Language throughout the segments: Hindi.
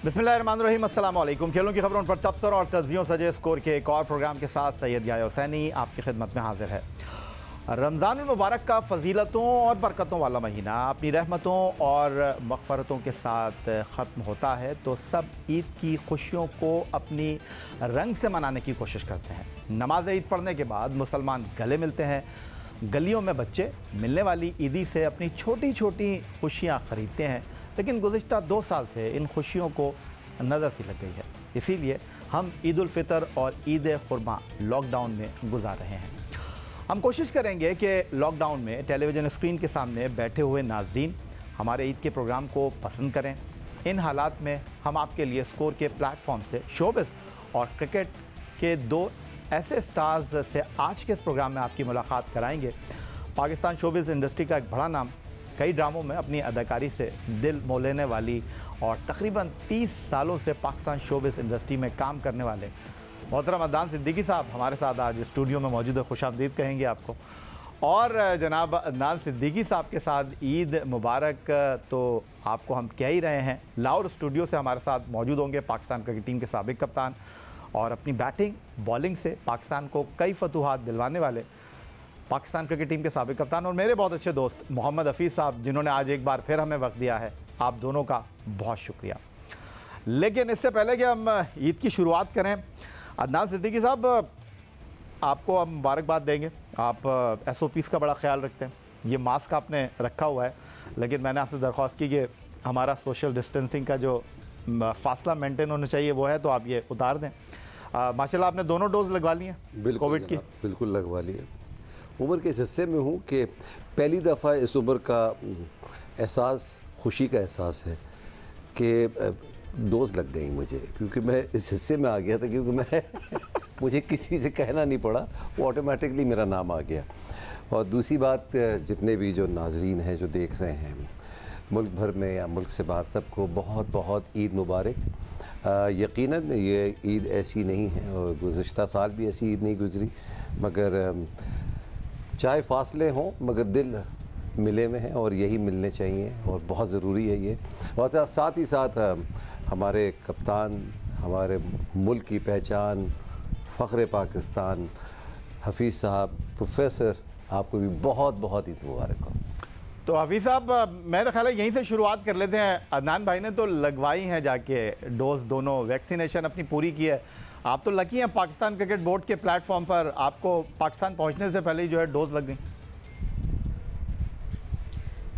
बिस्मिल्लाहिर्रहमानिर्रहीम, अस्सलाम वालेकुम। खेलों की खबरों पर तबसर और तज्जियों सजे स्कोर के एक और प्रोग्राम के साथ सैयद याह्या हुसैनी आपकी खिदमत में हाजिर है। रमज़ान मुबारक का फजीलतों और बरकतों वाला महीना अपनी रहमतों और मग़फ़रतों के साथ ख़त्म होता है तो सब ईद की खुशियों को अपनी रंग से मनाने की कोशिश करते हैं। नमाज ईद पढ़ने के बाद मुसलमान गले मिलते हैं, गलियों में बच्चे मिलने वाली ईदी से अपनी छोटी छोटी खुशियाँ ख़रीदते हैं। लेकिन गुज़िश्ता 2 साल से इन खुशियों को नज़र सी लग गई है, इसीलिए हम ईद उल फ़ितर और ईद कुर्बान लॉकडाउन में गुजार रहे हैं। हम कोशिश करेंगे कि लॉकडाउन में टेलीविज़न स्क्रीन के सामने बैठे हुए नाज़रीन हमारे ईद के प्रोग्राम को पसंद करें। इन हालात में हम आपके लिए स्कोर के प्लेटफॉर्म से शोबिज़ और क्रिकेट के 2 ऐसे स्टार्स से आज के इस प्रोग्राम में आपकी मुलाकात कराएंगे। पाकिस्तान शोबिज़ इंडस्ट्री का एक बड़ा नाम, कई ड्रामों में अपनी अदाकारी से दिल मोह लेने वाली और तकरीबन 30 सालों से पाकिस्तान शोबिज़ इंडस्ट्री में काम करने वाले मोहतरम अदनान सिद्दीकी साहब हमारे साथ आज स्टूडियो में मौजूद है। खुशामदीद कहेंगे आपको। और जनाब अदनान सिद्दीकी साहब के साथ ईद मुबारक तो आपको हम कह ही रहे हैं। लाहौर स्टूडियो से हमारे साथ मौजूद होंगे पाकिस्तान क्रिकेट टीम के साबिक कप्तान और अपनी बैटिंग बॉलिंग से पाकिस्तान को कई फतूहात दिलवाने वाले पाकिस्तान क्रिकेट टीम के साबिक कप्तान और मेरे बहुत अच्छे दोस्त मोहम्मद हफीज़ साहब, जिन्होंने आज एक बार फिर हमें वक्त दिया है। आप दोनों का बहुत शुक्रिया। लेकिन इससे पहले कि हम ईद की शुरुआत करें, अदनान सिद्दीकी साहब आपको हम मुबारकबाद देंगे। आप SOPs का बड़ा ख्याल रखते हैं। ये मास्क आपने रखा हुआ है, लेकिन मैंने आपसे दरख्वास्त की कि हमारा सोशल डिस्टेंसिंग का जो फासला मेंटेन होना चाहिए वो है, तो आप ये उतार दें। माशाल्लाह आपने दोनों डोज लगवा ली हैं कोविड की? बिल्कुल लगवा ली है। उम्र के इस हिस्से में हूँ कि पहली दफ़ा इस उम्र का एहसास, खुशी का एहसास है कि डोज लग गई मुझे, क्योंकि मैं इस हिस्से में आ गया था, क्योंकि मैं मुझे किसी से कहना नहीं पड़ा, वो ऑटोमेटिकली मेरा नाम आ गया। और दूसरी बात, जितने भी जो नाजरीन हैं जो देख रहे हैं मुल्क भर में या मुल्क से बाहर, सबको बहुत बहुत ईद मुबारक। यकीनन ये ईद ऐसी नहीं है और गुज़िश्ता साल भी ऐसी ईद नहीं गुज़री, मगर चाहे फासले हों मगर दिल मिले हुए हैं और यही मिलने चाहिए और बहुत ज़रूरी है ये। और साथ ही साथ हमारे कप्तान, हमारे मुल्क की पहचान, फ़ख्र पाकिस्तान हफीज़ साहब, प्रोफेसर, आपको भी बहुत बहुत ईद मुबारक हो। तो हफीज़ साहब, मेरा ख्याल है यहीं से शुरुआत कर लेते हैं। अदनान भाई ने तो लगवाई हैं जाके डोज, दोनों वैक्सीनेशन अपनी पूरी की है। आप तो लकी हैं, पाकिस्तान क्रिकेट बोर्ड के प्लेटफॉर्म पर आपको पाकिस्तान पहुंचने से पहले ही जो है डोज लग गई।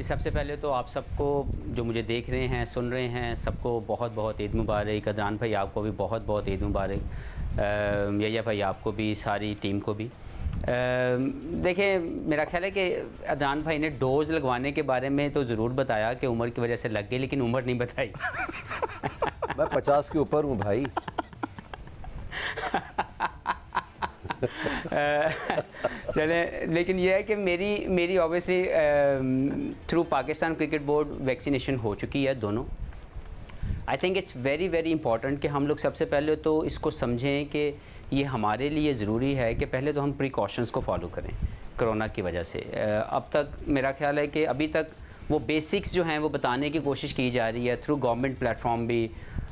सबसे पहले तो आप सबको जो मुझे देख रहे हैं, सुन रहे हैं, सबको बहुत बहुत ईद मुबारक। अदनान भाई आपको भी बहुत बहुत ईद मुबारक, याह्या भाई आपको भी, सारी टीम को भी। देखिए, मेरा ख्याल है कि अदनान भाई ने डोज़ लगवाने के बारे में तो ज़रूर बताया कि उम्र की वजह से लग गई, लेकिन उम्र नहीं बताई। मैं 50 के ऊपर हूँ भाई। चले, लेकिन यह है कि मेरी obviously through Pakistan cricket board vaccination हो चुकी है दोनों। I think it's very very important कि हम लोग सबसे पहले तो इसको समझें कि ये हमारे लिए ज़रूरी है कि पहले तो हम प्रिकॉशंस को फॉलो करें कोरोना की वजह से। अब तक मेरा ख्याल है कि अभी तक वो बेसिक्स जो हैं वो बताने की कोशिश की जा रही है थ्रू गवर्नमेंट प्लेटफॉर्म भी,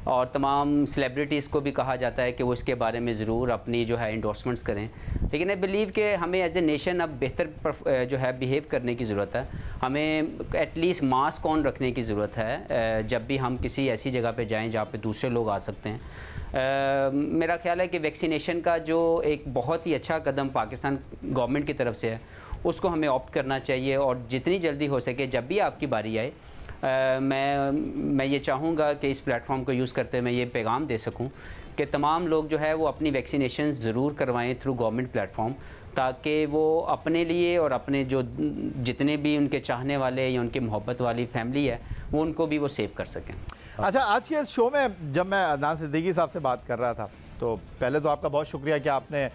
और तमाम सेलिब्रिटीज़ को भी कहा जाता है कि वो इसके बारे में ज़रूर अपनी जो है इंडोर्समेंट्स करें। लेकिन आई बिलीव कि हमें एज ए नेशन अब बेहतर जो है बिहेव करने की ज़रूरत है। हमें एटलीस्ट मास्क ऑन रखने की ज़रूरत है जब भी हम किसी ऐसी जगह पे जाएं जहाँ पे दूसरे लोग आ सकते हैं। मेरा ख्याल है कि वैक्सीनेशन का जो एक बहुत ही अच्छा कदम पाकिस्तान गवर्नमेंट की तरफ से है, उसको हमें ऑप्ट करना चाहिए और जितनी जल्दी हो सके जब भी आपकी बारी आए, मैं ये चाहूँगा कि इस प्लेटफॉर्म को यूज़ करते मैं ये पैगाम दे सकूँ कि तमाम लोग जो है वो अपनी वैक्सीनेशन ज़रूर करवाएं थ्रू गवर्नमेंट प्लेटफॉर्म, ताकि वो अपने लिए और अपने जो जितने भी उनके चाहने वाले या उनकी मोहब्बत वाली फैमिली है वो उनको भी वो सेव कर सकें। अच्छा, आज के इस शो में जब मैं अदनान सिद्दीकी साहब से बात कर रहा था तो पहले तो आपका बहुत शुक्रिया कि आपने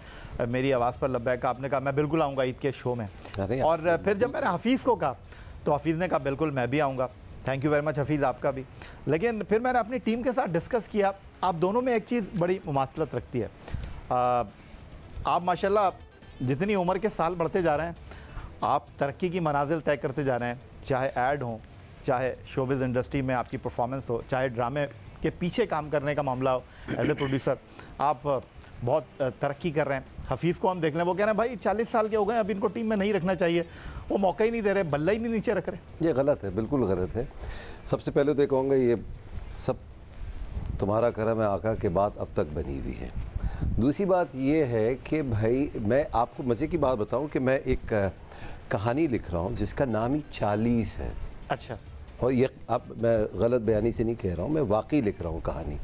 मेरी आवाज़ पर लब्बैक, आपने कहा मैं बिल्कुल आऊँगा ईद के शो में। और फिर जब मैंने हफीज़ को कहा तो हफीज़ ने कहा बिल्कुल मैं भी आऊँगा। Thank you very much Hafeez, आपका भी। लेकिन फिर मैंने अपनी टीम के साथ डिस्कस किया। आप दोनों में एक चीज़ बड़ी मुमासलत रखती है। आप माशाल्लाह जितनी उम्र के साल बढ़ते जा रहे हैं, आप तरक्की की मनाजिल तय करते जा रहे हैं, चाहे ऐड हों, चाहे शोबिज़ इंडस्ट्री में आपकी परफॉर्मेंस हो, चाहे ड्रामे के पीछे काम करने का मामला हो, एज ए प्रोड्यूसर आप बहुत तरक्की कर रहे हैं। हफीज़ को हम देख लें, वो कह रहे हैं भाई 40 साल के हो गए, अब इनको टीम में नहीं रखना चाहिए, वो मौका ही नहीं दे रहे, बल्ला ही नहीं नीचे रख रहे। ये गलत है, बिल्कुल गलत है। सबसे पहले तो ये कहूँगा, ये सब तुम्हारा करम है आका के बाद अब तक बनी हुई है। दूसरी बात ये है कि भाई मैं आपको मज़े की बात बताऊं कि मैं एक कहानी लिख रहा हूं जिसका नाम ही 40 है। अच्छा। और ये अब मैं गलत बयानी से नहीं कह रहा हूं, मैं वाकई लिख रहा हूं कहानी।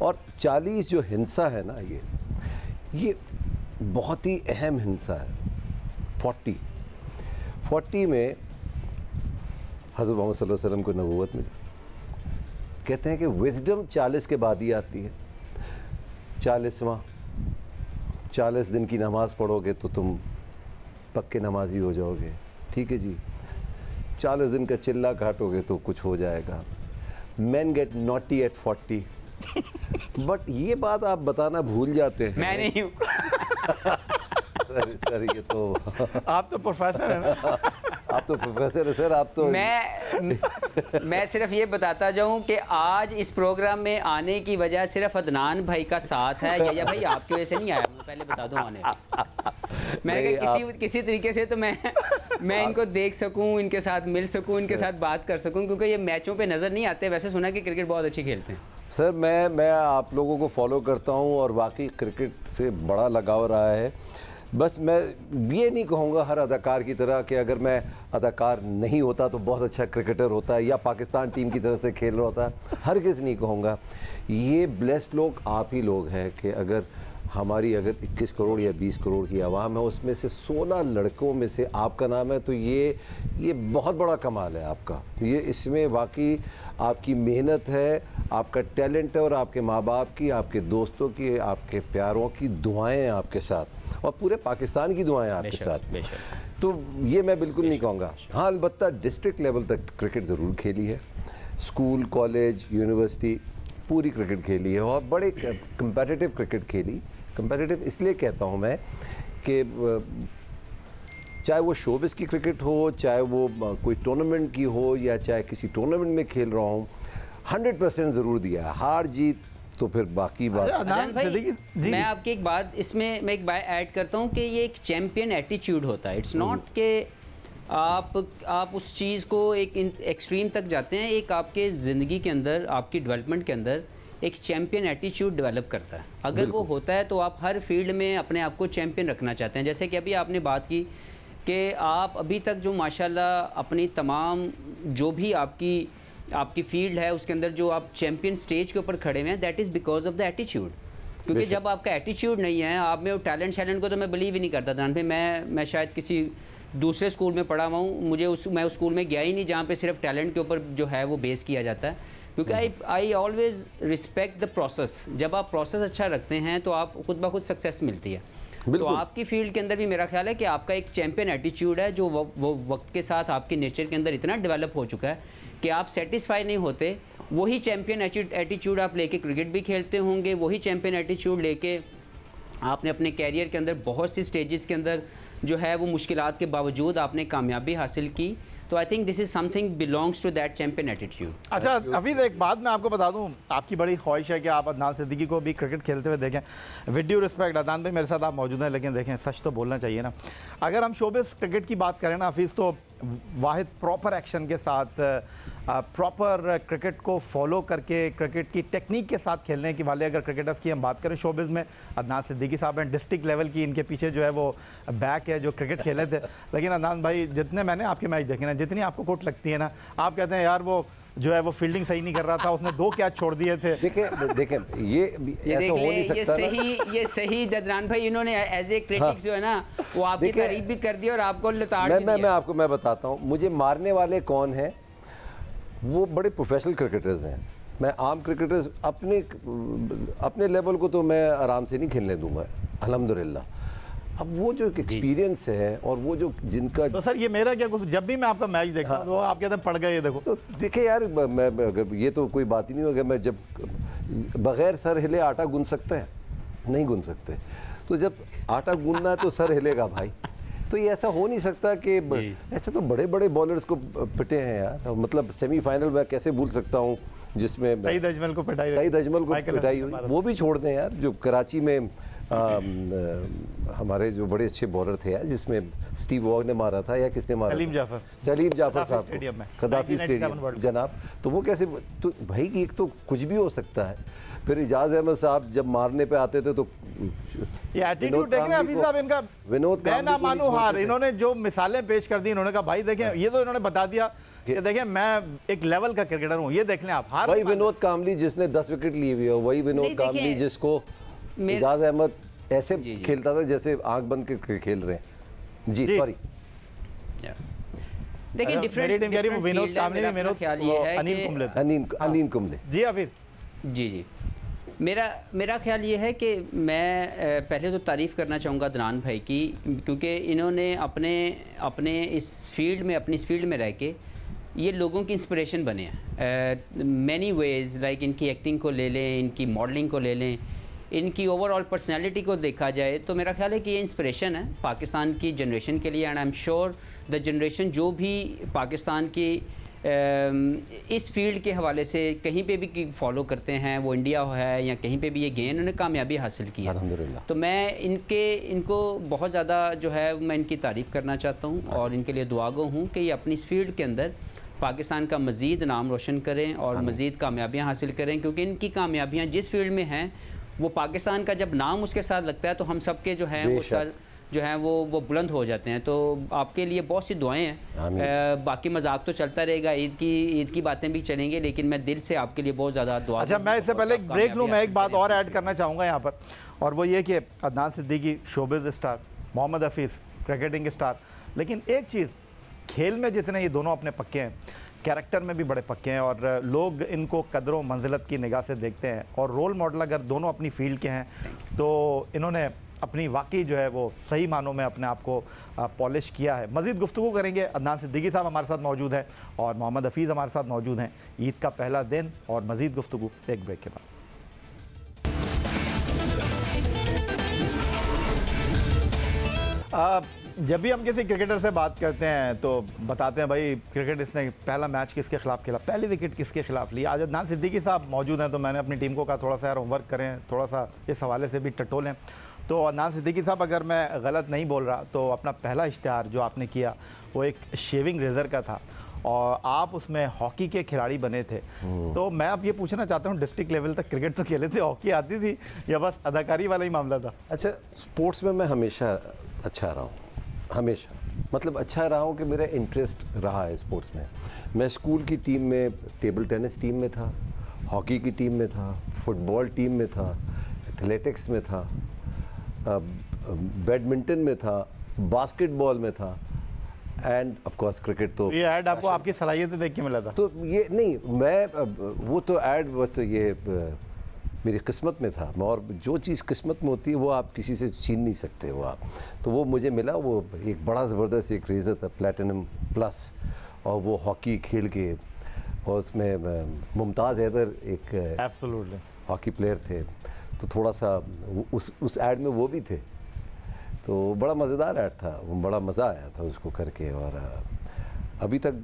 और 40 जो हिंसा है ना, ये बहुत ही अहम हिंसा है। 40 में हज़रत मोहम्मद सल्लल्लाहु अलैहि वसल्लम को नबूवत मिली। कहते हैं कि विजडम 40 के बाद ही आती है। 40 दिन की नमाज़ पढ़ोगे तो तुम पक्के नमाजी हो जाओगे, ठीक है जी। 40 दिन का चिल्ला काटोगे तो कुछ हो जाएगा। Men get naughty at 40 but ये बात आप बताना भूल जाते हैं। मैं नहीं हूँ। सर ये तो आप तो प्रोफेसर हैं ना। आप तो प्रोफेसर है सर, आप तो। मैं सिर्फ ये बताता जाऊं कि आज इस प्रोग्राम में आने की वजह सिर्फ अदनान भाई का साथ है। या भाई आपकी वजह से नहीं आया, मैं पहले बता दूं आने। मैं किसी तरीके से तो मैं इनको देख सकूं, इनके साथ मिल सकूं, इनके साथ बात कर सकूं, क्योंकि ये मैचों पे नज़र नहीं आते। वैसे सुना कि क्रिकेट बहुत अच्छी खेलते हैं। सर मैं आप लोगों को फॉलो करता हूं और वाकई क्रिकेट से बड़ा लगाव रहा है। बस मैं ये नहीं कहूँगा हर अदाकार की तरह कि अगर मैं अदाकार नहीं होता तो बहुत अच्छा क्रिकेटर होता है या पाकिस्तान टीम की तरह से खेल रहा होता। हर किसी नहीं कहूँगा। ये ब्लेस्ड लोग आप ही लोग हैं कि अगर हमारी 21 करोड़ या 20 करोड़ की आवाम है, उसमें से 16 लड़कों में से आपका नाम है, तो ये बहुत बड़ा कमाल है आपका। ये इसमें वाकई आपकी मेहनत है, आपका टैलेंट है और आपके माँ बाप की, आपके दोस्तों की, आपके प्यारों की दुआएं हैं आपके साथ और पूरे पाकिस्तान की दुआएं आपके साथ। तो ये मैं बिल्कुल नहीं कहूँगा। हाँ, अलबत्ता डिस्ट्रिक्ट लेवल तक क्रिकेट ज़रूर खेली है, स्कूल, कॉलेज, यूनिवर्सिटी पूरी क्रिकेट खेली है और बड़े कंपेटिटिव क्रिकेट खेली। कंपेटिटिव इसलिए कहता हूँ मैं कि चाहे वो शोबिस की क्रिकेट हो, चाहे वो कोई टूर्नामेंट की हो या चाहे किसी टूर्नामेंट में खेल रहा हूँ, 100% ज़रूर दिया है। हार जीत तो फिर बाकी बात। मैं आपकी एक बात इसमें मैं एक बात ऐड करता हूँ कि ये एक चैम्पियन एटीट्यूड होता है। इट्स नॉट कि आप उस चीज़ को एक एक्सट्रीम तक जाते हैं। एक आपके ज़िंदगी के अंदर, आपकी डेवलपमेंट के अंदर एक चैम्पियन एटीट्यूड डेवलप करता है। अगर वो होता है तो आप हर फील्ड में अपने आप को चैम्पियन रखना चाहते हैं। जैसे कि अभी आपने बात की कि आप अभी तक जो माशाल्लाह अपनी तमाम जो भी आपकी फील्ड है उसके अंदर जो आप चैम्पियन स्टेज के ऊपर खड़े हुए हैं, that is because of the attitude. क्योंकि जब आपका एटीट्यूड नहीं है, आप में वो टैलेंट को तो मैं बिलीव ही नहीं करता था। मैं शायद किसी दूसरे स्कूल में पढ़ा हुआ हूँ, मैं उस स्कूल में गया ही नहीं जहाँ पे सिर्फ टैलेंट के ऊपर जो है वो बेस किया जाता है। क्योंकि I always respect the process. जब आप प्रोसेस अच्छा रखते हैं तो आप खुद ब खुद सक्सेस मिलती है। तो आपकी फील्ड के अंदर भी मेरा ख्याल है कि आपका एक चैम्पियन एटीट्यूड है जो वो वक्त के साथ आपके नेचर के अंदर इतना डेवलप हो चुका है कि आप सेटिस्फाई नहीं होते। वही चैम्पियन एटीट्यूड आप लेके क्रिकेट भी खेलते होंगे, वही चैम्पियन एटीट्यूड लेके आपने अपने कैरियर के अंदर बहुत सी स्टेजेस के अंदर जो है वो मुश्किलात के बावजूद आपने कामयाबी हासिल की। तो I think this is something belongs to that champion attitude. अच्छा हफीज़, एक बात मैं आपको बता दूं, आपकी बड़ी ख्वाहिश है कि आप अदनान सिद्दीकी को भी क्रिकेट खेलते हुए देखें। विद ड्यू रिस्पेक्ट, अदनान भाई मेरे साथ आप मौजूद हैं, लेकिन देखें सच तो बोलना चाहिए ना। अगर हम शोबिस क्रिकेट की बात करें ना हफीज़, तो वाहिद प्रॉपर एक्शन के साथ प्रॉपर क्रिकेट को फॉलो करके क्रिकेट की टेक्निक के साथ खेलने की वाले अगर क्रिकेटर्स की हम बात करें शोबिज़ में, अदनान सिद्दीकी साहब हैं। डिस्ट्रिक्ट लेवल की इनके पीछे जो है वो बैक है जो क्रिकेट खेले थे। लेकिन अदनान भाई, जितने मैंने आपके मैच देखे ना, जितनी आपको कोट लगती है ना, आप कहते हैं यार वो जो है वो फील्डिंग सही नहीं कर रहा था, उसने 2 कैच छोड़ दिए थे। देखें ये ऐसा हो नहीं सकता। ये सही अदनान भाई, इन्होंने एज ए क्रिटिक्स जो है ना वो आपकी तारीफ भी कर दी और आपको लताड़ भी दिया। मैं बताता हूँ, मुझे मारने वाले कौन हैं, वो बड़े प्रोफेशनल क्रिकेटर्स हैं। मैं आम क्रिकेटर्स अपने लेवल को तो मैं आराम से नहीं खेलने दूंगा, अल्हम्दुलिल्लाह। अब वो जो एक्सपीरियंस है और वो जो जिनका, तो सर ये मेरा क्या कुछ, जब भी मैं आपका मैच देखता हूँ तो आप कहते हैं पड़ गए, ये देखो। तो देखिए यार, मैं अगर ये तो कोई बात ही नहीं होगी, मैं जब बगैर सर हिले आटा गूंद सकते हैं? नहीं गूंद सकते। तो जब आटा गूंदना है तो सर हिलेगा भाई, तो ये ऐसा हो नहीं सकता कि ऐसे तो बड़े बड़े बॉलर्स को पिटे हैं यार, मतलब सेमीफाइनल में कैसे भूल सकता हूँ जिसमें सईद अजमल को पिटाई हुई, वो भी छोड़ दें यार, जो कराची में हमारे जो बड़े अच्छे बॉलर थे यार, जिसमें स्टीव वॉग ने मारा था या किसने मारा, सलीम जाफर साहब को खदाफी स्टेडियम जनाब, तो वो कैसे, तो भाई एक तो कुछ भी हो सकता है। फिर इजाज अहमद साहब जब मारने पे आते थे तो ये एटीट्यूड देखें हफीज साहब इनका, विनोद मैं ना मानू हार, इन्होंने जो मिसालें पेश कर दी, इन्होंने कहा भाई देखें, ये तो इन्होंने बता दिया कि देखें मैं एक लेवल का क्रिकेटर हूँ, ये देख लें आप। हार वही विनोद कामली जिसने 10 विकेट लिए हुए हो, वही विनोद कामली जिसको इजाज अहमद ऐसे खेलता था जैसे आंख बंद के खेल रहे हैं। जी सॉरी, देखिए डिफरेंट विनोद कामली में विनोद ख्याल ये है कि अनीन कुंबले जी हफीज जी मेरा ख्याल ये है कि मैं पहले तो तारीफ़ करना चाहूँगा अदनान भाई की, क्योंकि इन्होंने अपने इस फील्ड में रह के ये लोगों की इंस्पिरेशन बने हैं मैनी वेज़, लाइक इनकी एक्टिंग को ले लें, इनकी मॉडलिंग को ले लें, इनकी ओवरऑल पर्सनैलिटी को देखा जाए तो मेरा ख्याल है कि ये इंस्पिरेशन है पाकिस्तान की जनरेशन के लिए। And I am sure the generation जो भी पाकिस्तान की इस फील्ड के हवाले से कहीं पे भी फॉलो करते हैं, वो इंडिया है या कहीं पे भी ये गए, उन्होंने कामयाबी हासिल की है। तो मैं इनको बहुत ज़्यादा जो है मैं इनकी तारीफ़ करना चाहता हूँ और इनके लिए दुआगो हूँ कि ये अपनी इस फील्ड के अंदर पाकिस्तान का मज़ीद नाम रोशन करें और मज़ीद कामयाबियाँ हासिल करें, क्योंकि इनकी कामयाबियाँ जिस फील्ड में हैं वो पाकिस्तान का जब नाम उसके साथ लगता है तो हम सब के जो हैं वो सर जो हैं वो बुलंद हो जाते हैं। तो आपके लिए बहुत सी दुआएं हैं, बाकी मजाक तो चलता रहेगा, ईद की बातें भी चलेंगी, लेकिन मैं दिल से आपके लिए बहुत ज़्यादा दुआ। अच्छा, मैं इससे पहले एक ब्रेक लूँ, मैं एक बात और ऐड करना चाहूँगा यहाँ पर, और वो ये कि Adnan Siddiqui showbiz star, Mohammad Hafeez cricketing star, लेकिन एक चीज़, खेल में जितने ये दोनों अपने पक्के हैं, कैरेक्टर में भी बड़े पक्के हैं और लोग इनको कदरों मंजिलत की निगाह से देखते हैं, और रोल मॉडल अगर दोनों अपनी फील्ड के हैं तो इन्होंने अपनी वाकई जो है वो सही मानों में अपने आप को पॉलिश किया है। मज़ीद गुफ्तगू करेंगे, अदनान सिद्दीकी साहब हमारे साथ मौजूद हैं और मोहम्मद हफीज़ हमारे साथ मौजूद हैं। ईद का पहला दिन और मज़ीद गुफ्तगू एक ब्रेक के बाद। जब भी हम किसी क्रिकेटर से बात करते हैं तो बताते हैं भाई क्रिकेट इसने पहला मैच किसके खिलाफ खेला, पहली विकेट किसके खिलाफ ली। आज अदनान सिद्दीकी साहब मौजूद हैं तो मैंने अपनी टीम को कहा थोड़ा सा यार होमवर्क करें, थोड़ा सा इस हवाले से भी टटोलें। तो अदनान सिद्दीकी साहब, अगर मैं गलत नहीं बोल रहा तो अपना पहला इश्तिहार जो आपने किया वो एक शेविंग रेज़र का था और आप उसमें हॉकी के खिलाड़ी बने थे। तो मैं अब ये पूछना चाहता हूँ, डिस्ट्रिक्ट लेवल तक क्रिकेट तो खेले थे, हॉकी आती थी या बस अदाकारी वाला ही मामला था? अच्छा, स्पोर्ट्स में मैं हमेशा अच्छा रहा हूँ, हमेशा, मतलब अच्छा रहा हूँ कि मेरा इंटरेस्ट रहा है स्पोर्ट्स में। मैं स्कूल की टीम में, टेबल टेनिस टीम में था, हॉकी की टीम में था, फुटबॉल टीम में था, एथलेटिक्स में था, बैडमिंटन में था, बास्केटबॉल में था, एंड ऑफ कोर्स क्रिकेट। तो ये ऐड आपको आपकी सलाहियतें देख के मिला था? तो ये नहीं, मैं वो तो ऐड बस ये मेरी किस्मत में था, और जो चीज़ किस्मत में होती है वो आप किसी से छीन नहीं सकते हो आप। तो वो मुझे मिला, वो एक बड़ा ज़बरदस्त एक रेज़र था, प्लैटिनम प्लस, और वो हॉकी खेल के, और उसमें मुमताज़ हैदर एक एब्सोल्युटली हॉकी प्लेयर थे, तो थोड़ा सा उस ऐड में वो भी थे, तो बड़ा मज़ेदार ऐड था, वो बड़ा मज़ा आया था उसको करके, और अभी तक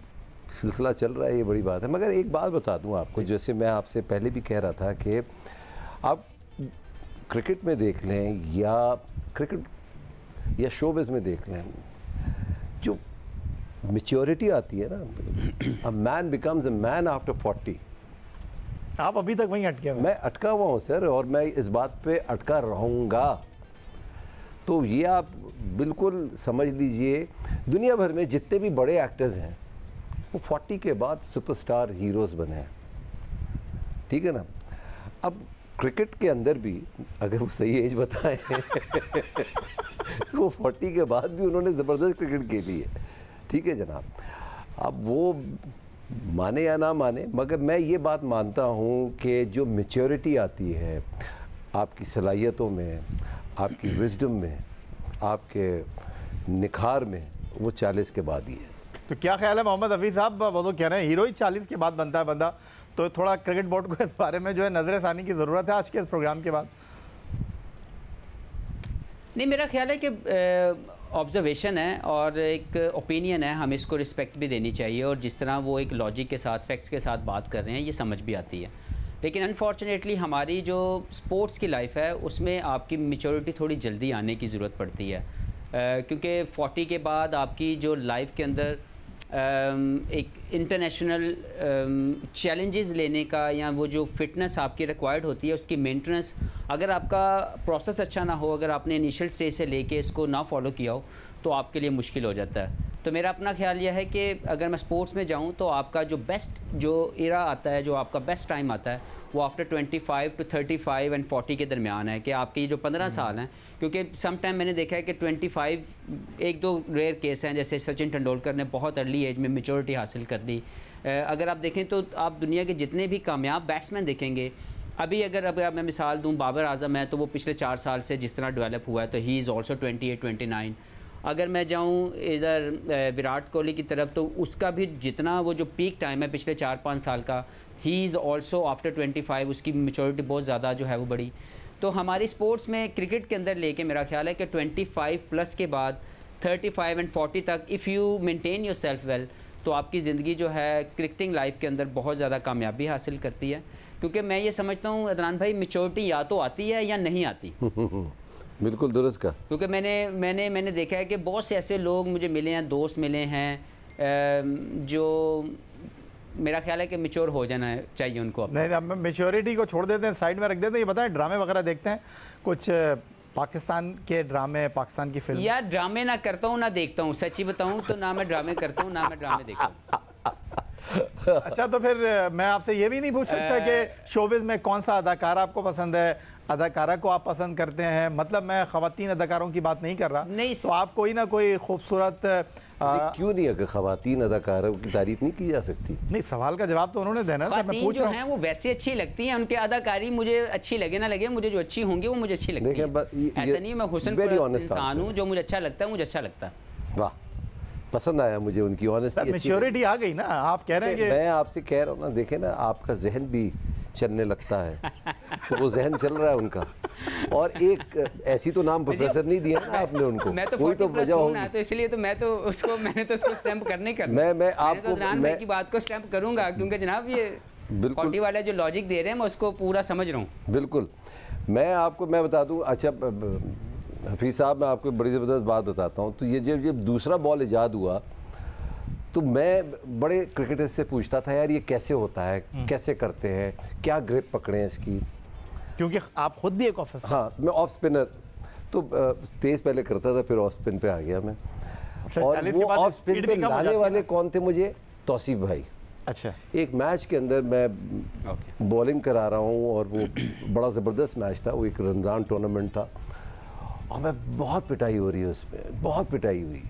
सिलसिला चल रहा है, ये बड़ी बात है। मगर एक बात बता दूं आपको, जैसे मैं आपसे पहले भी कह रहा था कि आप क्रिकेट में देख लें या क्रिकेट या शोबिज़ में देख लें, जो मैच्योरिटी आती है ना, a man becomes a man after 40। आप अभी तक वहीं अटके हैं? मैं अटका हुआ हूँ सर, और मैं इस बात पे अटका रहूँगा। तो ये आप बिल्कुल समझ लीजिए, दुनिया भर में जितने भी बड़े एक्टर्स हैं वो 40 के बाद सुपरस्टार हीरोज़ बने हैं, ठीक है ना। अब क्रिकेट के अंदर भी अगर वो सही एज बताएं तो वो 40 के बाद भी उन्होंने ज़बरदस्त क्रिकेट खेली है, ठीक है जनाब। अब वो माने या ना माने, मगर मैं ये बात मानता हूँ कि जो मैच्योरिटी आती है आपकी सलाहियतों में, आपकी विजडम में, आपके निखार में, वो 40 के बाद ही है। तो क्या ख्याल है मोहम्मद हफीज़ साहब, वो तो कह रहे हैं हीरो ही 40 के बाद बनता है बंदा, तो थोड़ा क्रिकेट बोर्ड को इस बारे में जो है नजर सानी की ज़रूरत है आज के इस प्रोग्राम के बाद? नहीं, मेरा ख्याल है कि ऑब्जर्वेशन है और एक ओपिनियन है, हमें इसको रिस्पेक्ट भी देनी चाहिए, और जिस तरह वो एक लॉजिक के साथ, फैक्ट्स के साथ बात कर रहे हैं, ये समझ भी आती है। लेकिन अनफॉर्चुनेटली हमारी जो स्पोर्ट्स की लाइफ है उसमें आपकी मैच्योरिटी थोड़ी जल्दी आने की ज़रूरत पड़ती है, क्योंकि 40 के बाद आपकी जो लाइफ के अंदर एक इंटरनेशनल चैलेंजेस लेने का, या वो जो फिटनेस आपकी रिक्वायर्ड होती है उसकी मेंटेनेंस, अगर आपका प्रोसेस अच्छा ना हो, अगर आपने इनिशियल स्टेज से लेके इसको ना फॉलो किया हो तो आपके लिए मुश्किल हो जाता है। तो मेरा अपना ख्याल यह है कि अगर मैं स्पोर्ट्स में जाऊं तो आपका जो बेस्ट जो एरा आता है, जो आपका बेस्ट टाइम आता है, वो आफ्टर 25 to 35 एंड 40 के दरमियान है, कि आपके जो 15 साल हैं, क्योंकि सम टाइम मैंने देखा है कि 25, एक दो रेयर केस हैं, जैसे सचिन तेंदुलकर ने बहुत अर्ली एज में मैच्योरिटी हासिल कर ली। अगर आप देखें तो आप दुनिया के जितने भी कामयाब बैट्समैन देखेंगे, अभी अगर मैं मिसाल दूं, बाबर आजम है तो वो पिछले 4 साल से जिस तरह डेवलप हुआ है, तो ही इज़ ऑल्सो 28, 29। अगर मैं जाऊं इधर विराट कोहली की तरफ, तो उसका भी जितना वो जो पीक टाइम है पिछले 4-5 साल का, ही इज़ ऑल्सो आफ्टर 25, उसकी मैच्योरिटी बहुत ज़्यादा जो है वो बड़ी। तो हमारी स्पोर्ट्स में क्रिकेट के अंदर लेके मेरा ख्याल है कि 25 प्लस के बाद 35 एंड 40 तक if you maintain your self well, तो आपकी ज़िंदगी जो है क्रिकेटिंग लाइफ के अंदर बहुत ज़्यादा कामयाबी हासिल करती है। क्योंकि मैं ये समझता हूँ अदनान भाई, मैच्योरिटी या तो आती है या नहीं आती। बिल्कुल दुरुस्त का, क्योंकि मैंने देखा है कि बहुत से ऐसे लोग मुझे मिले हैं, दोस्त मिले हैं, जो मेरा ख्याल है कि मैच्योर हो जाना चाहिए उनको। नहीं, मैच्योरिटी को छोड़ देते हैं, साइड में रख देते हैं। ये बताएं, ड्रामे वगैरह देखते हैं कुछ? पाकिस्तान के ड्रामे, पाकिस्तान की फिल्म? यार ड्रामे ना करता हूँ ना देखता हूँ, सच्ची बताऊँ तो ना मैं ड्रामे करता हूँ ना मैं ड्रामे देखता हूँ। अच्छा, तो फिर मैं आपसे ये भी नहीं पूछ सकता कि शोबिज़ में कौन सा अदाकार आपको पसंद है, अदाकारा को आप पसंद करते हैं? मतलब मैं ख़वातीन अदाकारों की बात नहीं कर रहा, नहीं, तो आप कोई ना कोई खूबसूरत क्यों नहीं, अगर ख़वातीन अदाकारों की तारीफ नहीं की जा सकती? नहीं, सवाल का जवाब तो उन्होंने देना है, मैं पूछ रहा हूं। वो वैसे अच्छी लगती हैं, उनके अदाकारी मुझे अच्छी लगे ना लगे, मुझे जो अच्छी होंगी वो मुझे अच्छी लगती है। ऐसा नहीं मैं हुस्न परस्त इंसान हूँ, जो मुझे अच्छा लगता है मुझे अच्छा लगता है। वाह, पसंद आया मुझे उनकी ऑनेस्टी। मैच्योरिटी आ गई ना, आप कह रहे हैं कि मैं आपसे कह रहा हूँ ना, देखे ना, आपका जहन भी चलने लगता है, तो वो जहन चल रहा है उनका। और एक ऐसी तो नाम प्रोफेसर नहीं दिया ना आपने उनको, मैं तो कोई तो वजह होगी, तो इसलिए तो मैंने तो उसको स्टैंप करने कर मैं आपको अदनान भाई की बात को स्टैंप करूंगा, क्योंकि जनाब ये बिल्कुल 40 वाले जो लॉजिक दे रहे हैं मैं उसको पूरा समझ रहा हूँ। बिल्कुल, मैं बता दूं। अच्छा हफीज़ साहब, मैं आपको बड़ी ज़बरदस्त बात बताता हूँ। तो ये जब दूसरा बॉल ईजाद हुआ, तो मैं बड़े क्रिकेटर्स से पूछता था, यार ये कैसे होता है, कैसे करते हैं, क्या ग्रिप पकड़े हैं इसकी, क्योंकि आप खुद भी एक ऑफ स्पिनर। हाँ, मैं ऑफ स्पिनर तो तेज़ पहले करता था, फिर ऑफ स्पिन पे आ गया मैं। और वो ऑफ स्पिन पे लाने वाले कौन थे मुझे? तौसीफ भाई। अच्छा, एक मैच के अंदर मैं बॉलिंग करा रहा हूँ, और वो बड़ा ज़बरदस्त मैच था, वो एक रमज़ान टूर्नामेंट था, और मैं बहुत पिटाई हो रही है उसमें, बहुत पिटाई हुई।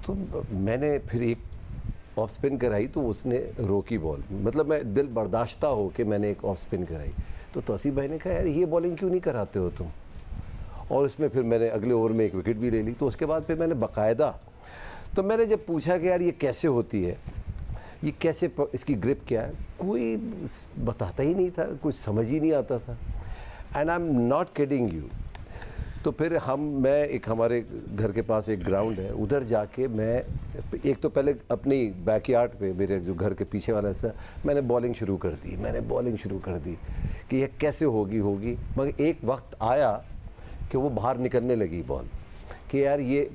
तो मैंने फिर एक ऑफ स्पिन कराई, तो उसने रोकी बॉल, मतलब मैं दिल बर्दाश्ता हो कि मैंने एक ऑफ स्पिन कराई। तो तौसीफ भाई ने कहा, यार ये बॉलिंग क्यों नहीं कराते हो तुम? और उसमें फिर मैंने अगले ओवर में एक विकेट भी ले ली। तो उसके बाद फिर मैंने बाकायदा, तो मैंने जब पूछा कि यार ये कैसे होती है, ये कैसे, इसकी ग्रिप क्या है, कोई बताता ही नहीं था, कुछ समझ ही नहीं आता था। And I am not kidding you. तो फिर मैं एक, हमारे घर के पास एक ग्राउंड है, उधर जाके मैं एक तो पहले अपनी बैकयार्ड पे, मेरे जो घर के पीछे वाला हिस्सा, मैंने बॉलिंग शुरू कर दी कि ये कैसे होगी। मगर एक वक्त आया कि वो बाहर निकलने लगी बॉल, कि यार ये,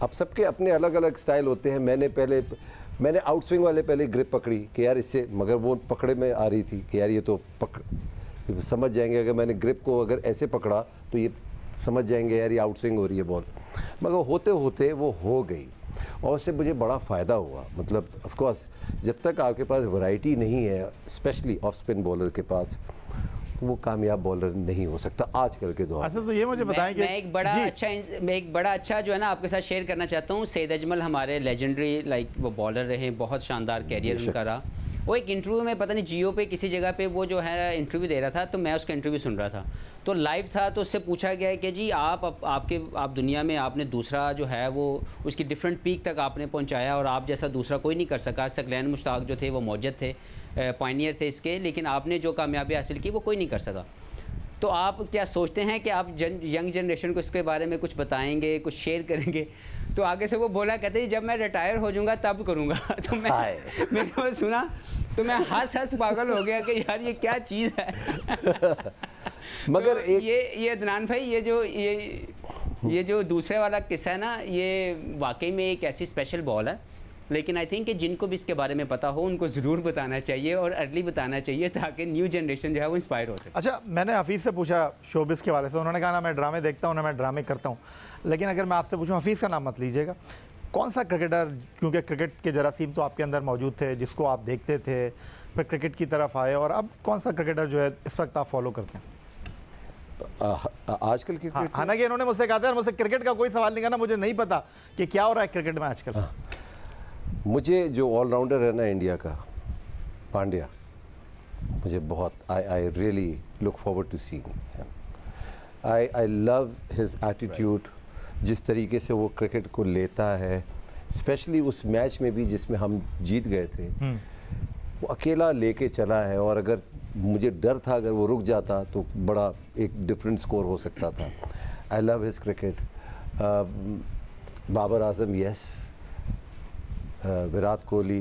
अब सबके अपने अलग अलग स्टाइल होते हैं। मैंने आउट स्विंग वाले पहले ग्रिप पकड़ी कि यार इससे, मगर वो पकड़े में आ रही थी कि यार ये तो समझ जाएंगे, अगर मैंने ग्रिप को अगर ऐसे पकड़ा तो ये समझ जाएंगे यार ये आउट स्विंग हो रही है बॉल। मगर होते होते वो हो गई, और उससे मुझे बड़ा फ़ायदा हुआ। मतलब ऑफ कोर्स जब तक आपके पास वैरायटी नहीं है, स्पेशली ऑफ स्पिन बॉलर के पास, वो कामयाब बॉलर नहीं हो सकता आजकल के दौर। अच्छा, तो ये मुझे बताएं कि मैं एक बड़ा अच्छा जो है ना आपके साथ शेयर करना चाहता हूँ। सईद अजमल हमारे लेजेंडरी वो बॉलर रहे, बहुत शानदार कैरियर उनका रहा। वो एक इंटरव्यू में पता नहीं जियो पे किसी जगह पे वो जो है इंटरव्यू दे रहा था, तो मैं उसका इंटरव्यू सुन रहा था, तो लाइव था। तो उससे पूछा गया है कि जी आप दुनिया में आपने दूसरा जो है वो उसकी डिफरेंट पीक तक आपने पहुंचाया, और आप जैसा दूसरा कोई नहीं कर सका। सकलैन मुश्ताक जो थे वो मौजूद थे, पायनियर थे इसके, लेकिन आपने जो कामयाबी हासिल की वो कोई नहीं कर सका। तो आप क्या सोचते हैं कि आप यंग जनरेशन को इसके बारे में कुछ बताएंगे, कुछ शेयर करेंगे? तो आगे से वो बोला, कहते जब मैं रिटायर हो जाऊंगा तब करूंगा। तो मैंने वो सुना तो मैं हंस पागल हो गया कि यार ये क्या चीज़ है। मगर तो ये अदनान भाई, ये जो दूसरे वाला किस्सा है ना, ये वाकई में एक ऐसी स्पेशल बॉल है, लेकिन आई थिंक कि जिनको भी इसके बारे में पता हो उनको ज़रूर बताना चाहिए और अर्ली बताना चाहिए, ताकि न्यू जनरेशन जो है वो इंस्पायर हो सके। अच्छा, मैंने हफीज़ से पूछा शोबिस के बारे से, उन्होंने कहा ना मैं ड्रामे देखता हूँ ना मैं ड्रामे करता हूँ, लेकिन अगर मैं आपसे पूछूँ, हफीज़ का नाम मत लीजिएगा, कौन सा क्रिकेटर, क्योंकि क्रिकेट के जरासीम तो आपके अंदर मौजूद थे, जिसको आप देखते थे, फिर क्रिकेट की तरफ आए, और अब कौन सा क्रिकेटर जो है इस वक्त आप फॉलो करते हैं? आजकल की हालांकि इन्होंने मुझसे कहा था, मुझसे क्रिकेट का कोई सवाल नहीं करना, मुझे नहीं पता कि क्या हो रहा है क्रिकेट में आजकल। मुझे जो ऑलराउंडर है ना इंडिया का, पांड्या, मुझे बहुत I really look forward to seeing him. I love his attitude, जिस तरीके से वो क्रिकेट को लेता है, स्पेशली उस मैच में भी जिसमें हम जीत गए थे, वो अकेला लेके चला है, और अगर मुझे डर था अगर वो रुक जाता तो बड़ा एक डिफरेंट स्कोर हो सकता था। I love his cricket. Babar Azam, yes, Virat Kohli,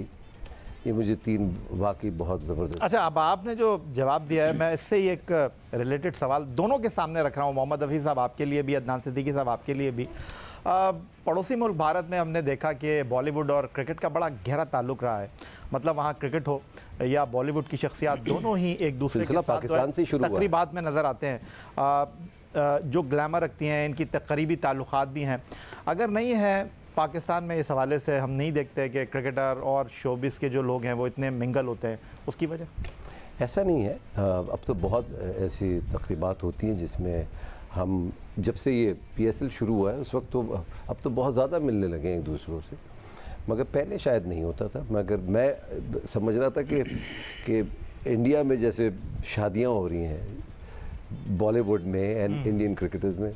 ये मुझे तीन वाकई बहुत ज़बरदस्त। अच्छा, अब आपने जो जवाब दिया है, मैं इससे ही एक रिलेटेड सवाल दोनों के सामने रख रहा हूँ, मोहम्मद हफीज़ साहब आपके लिए भी, अदनान सिद्दीकी साहब आपके लिए भी। पड़ोसी मुल्क भारत में हमने देखा कि बॉलीवुड और क्रिकेट का बड़ा गहरा ताल्लुक़ रहा है, मतलब वहाँ क्रिकेट हो या बॉलीवुड की शख्सियात, दोनों ही एक दूसरे के साथ पाकिस्तान से शुरू तकरीबात में नज़र आते हैं, जो ग्लैमर रखती हैं, इनकी तकरीबी ताल्लुकात भी हैं। अगर नहीं है पाकिस्तान में, इस हवाले से हम नहीं देखते कि क्रिकेटर और शोबिस के जो लोग हैं वो इतने मिंगल होते हैं, उसकी वजह? ऐसा नहीं है, अब तो बहुत ऐसी तकरीबात होती हैं जिसमें हम, जब से ये PSL शुरू हुआ है उस वक्त तो अब तो बहुत ज़्यादा मिलने लगे हैं एक दूसरों से, मगर पहले शायद नहीं होता था। मगर मैं समझ रहा था कि इंडिया में जैसे शादियां हो रही हैं बॉलीवुड में एंड इंडियन क्रिकेटर्स में,